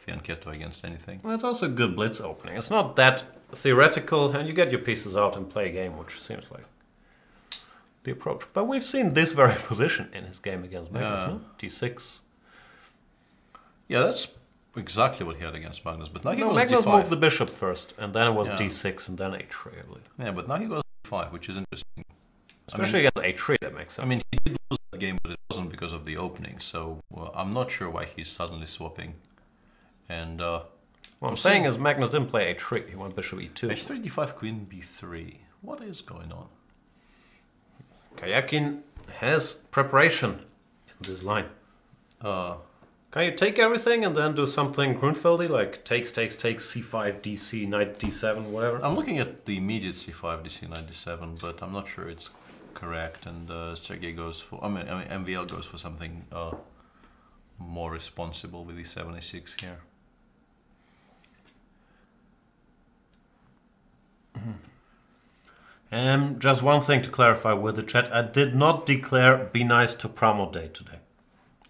fianchetto against anything. Well, it's also a good blitz opening. It's not that theoretical, and you get your pieces out and play a game, which seems like the approach. But we've seen this very position in his game against Magnus, no? D6. Yeah, that's exactly what he had against Magnus. But now he goes Magnus D5. moved the bishop first, and then it was D6, and then A3, I believe. Yeah, but now he goes D5, which is interesting. Especially against A3, that makes sense. I mean, he did lose that game, but it wasn't because of the opening. So I'm not sure why he's suddenly swapping. And what I'm saying is Magnus didn't play A3. He went bishop E2. H3, D5, Queen B3. What is going on? Karjakin has preparation in this line. Can you take everything and then do something Grunfeldy, like takes, C5, DC, knight D7, whatever? I'm looking at the immediate C5, DC, knight D7, but I'm not sure it's correct. And Sergey goes for, MVL goes for something more responsible with E7, E6 here. Just one thing to clarify with the chat. I did not declare be nice to Pramo Day today.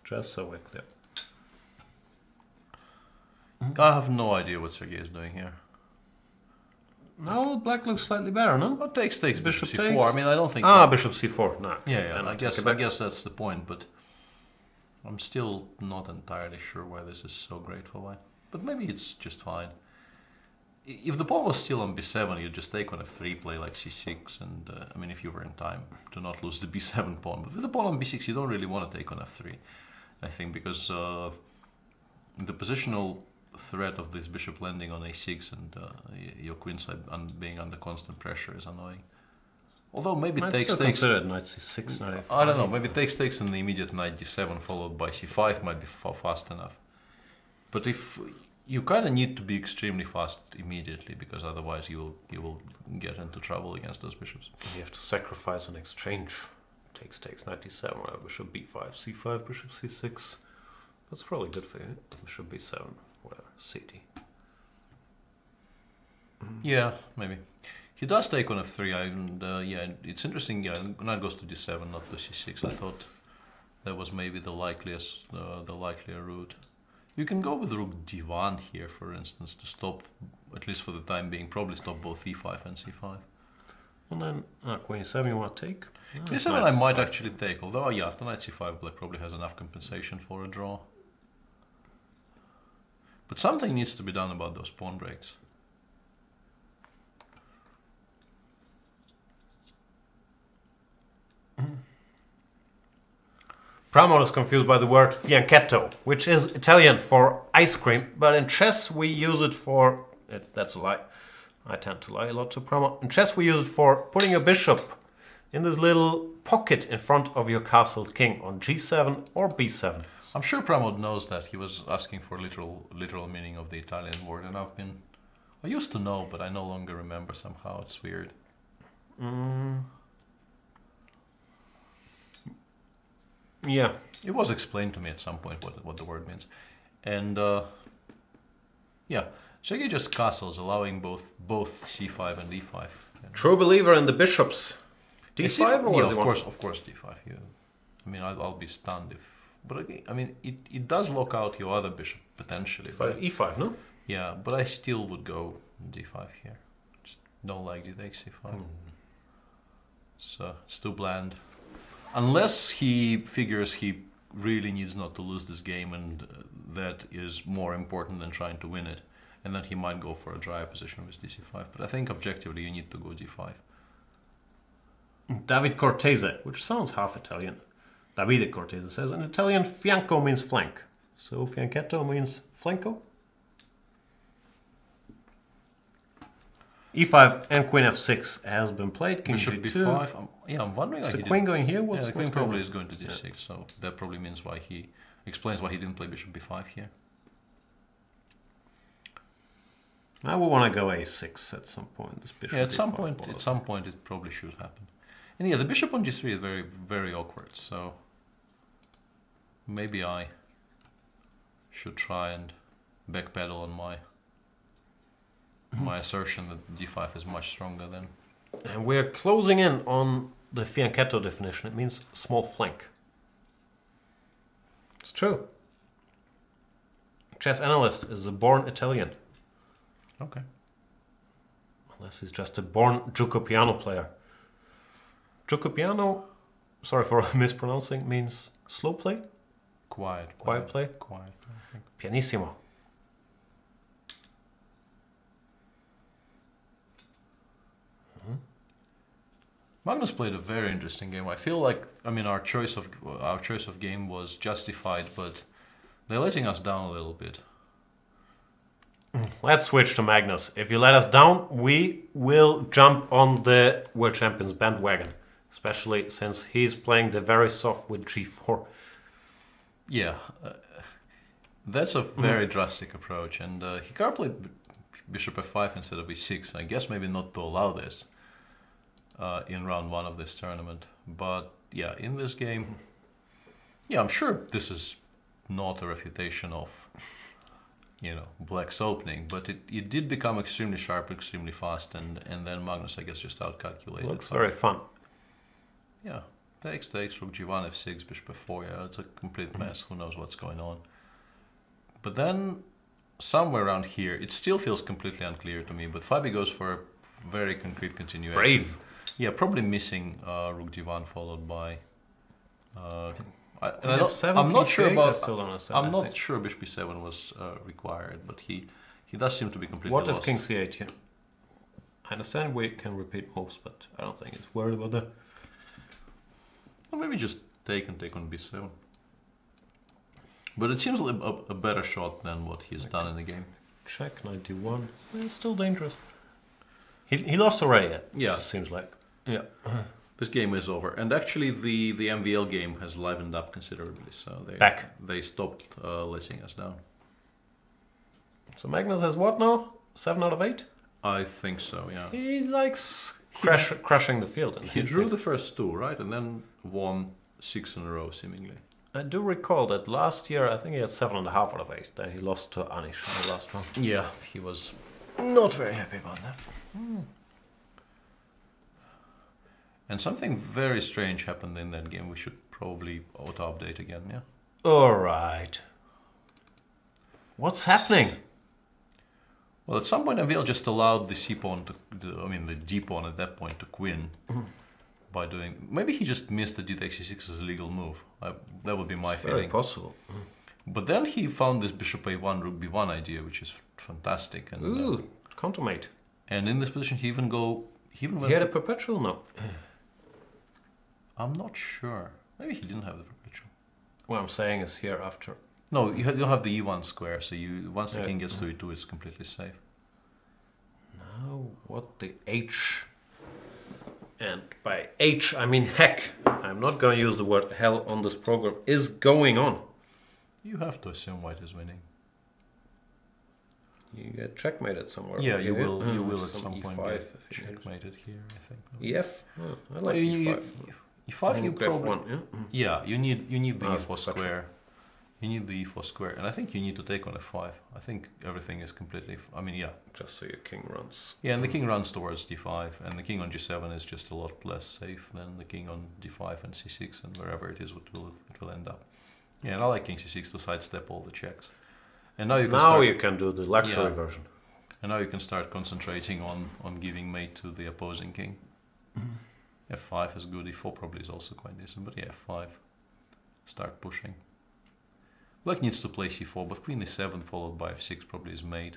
Just so we're clear. I have no idea what Sergey is doing here. No, black looks slightly better, no? Well, takes, bishop C4. takes. I mean, I don't think... bishop C4, no. Yeah, I guess that's the point, but I'm still not entirely sure why this is so great for white. But maybe it's just fine. If the pawn was still on b7, you'd just take on f3, play like c6, and I mean, if you were in time to not lose the b7 pawn. But with the pawn on b6, you don't really want to take on f3, I think, because the positional threat of this bishop landing on a6 and your queenside being under constant pressure is annoying. Although maybe takes considered knight c6, knight f5. I don't know, maybe takes and the immediate knight d7 followed by c5 might be fast enough. But if you kind of need to be extremely fast immediately, because otherwise you will get into trouble against those bishops. You have to sacrifice an exchange. Takes, knight d7, whatever, bishop b5, c5, bishop c6. That's probably good for you. Bishop b7, whatever, ct. Yeah, maybe. He does take on f3, and yeah, it's interesting. Yeah, knight goes to d7, not to c6. I thought that was maybe the likelier route. You can go with rook d1 here, for instance, to stop, at least for the time being, probably stop both e5 and c5. And then queen e7 you want to take? Queen e7 I might actually take, although yeah, after knight c5 black probably has enough compensation for a draw. But something needs to be done about those pawn breaks. Pramo is confused by the word fianchetto, which is Italian for ice cream, but in chess we use it for... that's a lie. I tend to lie a lot to Pramo. In chess we use it for putting your bishop in this little pocket in front of your castled king on g7 or b7. I'm sure Pramod knows that. He was asking for literal meaning of the Italian word, and I used to know, but I no longer remember somehow. It's weird. Yeah. It was explained to me at some point what the word means. And yeah, Sergey just castles, allowing both c5 and d5. True believer in the bishops. d5 or was of course d5. Yeah. I mean, I'll be stunned if... But again, I mean, it does lock out your other bishop, potentially. e5, no? Yeah, but I still would go d5 here. Just don't like d takes c5. So, it's too bland. Unless he figures he really needs not to lose this game, and that is more important than trying to win it. And then he might go for a dry position with dc5. But I think objectively you need to go d5. David Cortese, which sounds half Italian. Davide Cortese says, in Italian, fianco means flank. So fianchetto means flanco? e5 and queen f6 has been played. King Bishop g2. b5. Yeah, I'm wondering. Is the queen going here? Yeah, the queen probably is going to d6. So that probably means why he explains why he didn't play bishop b5 here. Now we want to go a6 at some point. This bishop at some point it probably should happen. And yeah, the bishop on g3 is very, very awkward. So maybe I should try and backpedal on my assertion that d5 is much stronger than... And we're closing in on the fianchetto definition. It means small flank. It's true. chess analyst is a born Italian. Okay. Unless he's just a born gioco piano player. Gioco piano, sorry for mispronouncing, means slow play? Quiet play? Quiet, I think. Pianissimo. Magnus played a very interesting game. I feel like, I mean, our choice of game was justified, but they're letting us down a little bit. Let's switch to Magnus. If you let us down, we will jump on the World Champions bandwagon, especially since he's playing the very soft with g4. Yeah, that's a very drastic approach, and Hikaru played bishop f5 instead of e6. I guess maybe not to allow this in round 1 of this tournament, but yeah, in this game, yeah, I'm sure this is not a refutation of, you know, Black's opening, but it did become extremely sharp, extremely fast, and then Magnus, I guess, just outcalculated. Looks very fun. Yeah, takes, rook g1, f6, bishop f4, yeah, it's a complete mess, who knows what's going on. But then, somewhere around here, it still feels completely unclear to me, but Fabi goes for a very concrete continuation. Brave. Yeah, probably missing rook d1 followed by... I'm not sure about. I'm not sure bishop b7 was required, but he does seem to be completely What lost. if king c8 here? I understand we can repeat moves, but I don't think it's worried about that. Well, maybe just take and take on b7. But it seems like a better shot than what he's done in the game. Check, 91. It's still dangerous. He lost already. Yeah, it seems like. Yeah. This game is over, and actually the MVL game has livened up considerably. So they stopped letting us down. So Magnus has what now? 7 out of 8. I think so. Yeah. He likes crushing the field. He drew the first 2, right, and then won 6 in a row, seemingly. I do recall that last year I think he had 7.5 out of 8. Then he lost to Anish in the last round. Yeah, he was not very happy about that. And something very strange happened in that game. We should probably auto-update again, yeah? Alright. What's happening? Well, at some point MVL just allowed the c-pawn the d-pawn at that point to queen by doing... Maybe he just missed the d takes c6 as a legal move. That would be my feeling. Very possible. But then he found this bishop a1, rook b1 idea, which is fantastic. And, ooh, contummate. And in this position he even went... He had a perpetual? No. I'm not sure. Maybe he didn't have the perpetual. What I'm saying is here after... No, you don't have the e1 square, so once the king gets to e2, it's completely safe. Now, what the h... And by h, I mean heck. I'm not going to use the word hell on this program. Is going on. You have to assume white is winning. You get checkmated somewhere. Yeah, you will. You will at some point e5 get checkmated here, I think. ef? Oh, I like e5. E5, you probably. F1, yeah, you need the e4 square. You need the e4 square, and I think you need to take on f5. I think everything is completely... I mean, yeah. Just so your king runs. Yeah, and the king runs towards d5, and the king on g7 is just a lot less safe than the king on d5 and c6, and wherever it is, it will end up. Yeah, and I like king c6 to sidestep all the checks. And now you can do the luxury version. And now you can start concentrating on giving mate to the opposing king. f5 is good, e4 probably is also quite decent, but yeah, f5. Start pushing. Black needs to play c4, but queen e7 followed by f6 probably is mate.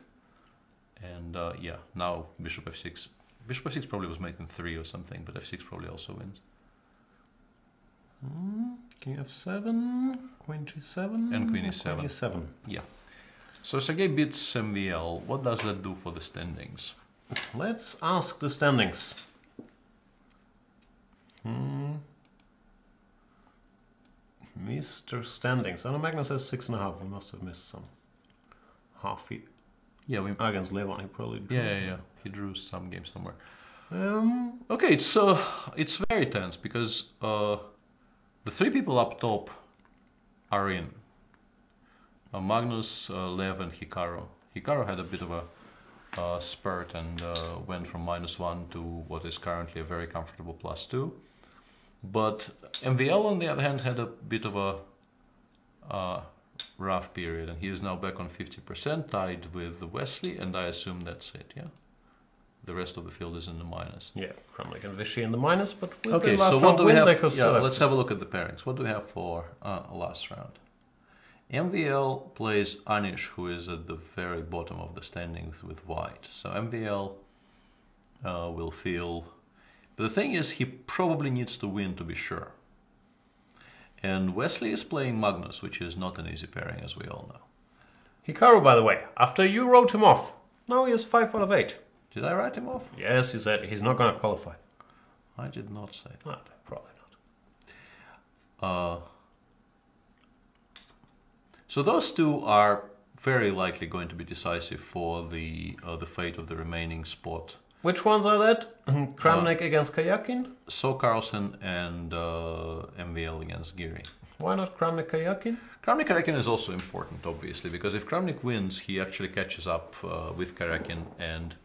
And yeah, now bishop f6. Bishop f6 probably was mate in 3 or something, but f6 probably also wins. King f7, queen g7, and queen e7. Queen e7. Yeah. So Sergey beats MVL. What does that do for the standings? Let's ask the standings. Mr. Standings. I know Magnus has 6.5. We must have missed some. Half feet. Yeah, against Levon, he probably drew. Yeah. He drew some game somewhere. Okay, it's very tense because the 3 people up top are in. Magnus, Lev, and Hikaru. Hikaru had a bit of a spurt and went from -1 to what is currently a very comfortable +2. But MVL, on the other hand, had a bit of a rough period, and he is now back on 50%, tied with Wesley, and I assume that's it, yeah? The rest of the field is in the minus. Yeah, Kramnik and Vachier in the minus, but with Okay, the last so what round do we win, have? they could Yeah, still let's have a look at the pairings. What do we have for last round? MVL plays Anish, who is at the very bottom of the standings with white. So MVL will feel... But the thing is, he probably needs to win to be sure. And Wesley is playing Magnus, which is not an easy pairing, as we all know. Hikaru, by the way, after you wrote him off, now he has 5 out of 8. Did I write him off? Yes, he said he's not going to qualify. I did not say that. No, probably not. So those two are very likely going to be decisive for the fate of the remaining spot. Which ones are that? Kramnik against Karjakin? So Carlsen and MVL against Giri. Why not Kramnik Karjakin? Kramnik Karjakin is also important, obviously, because if Kramnik wins, he actually catches up with Karjakin, and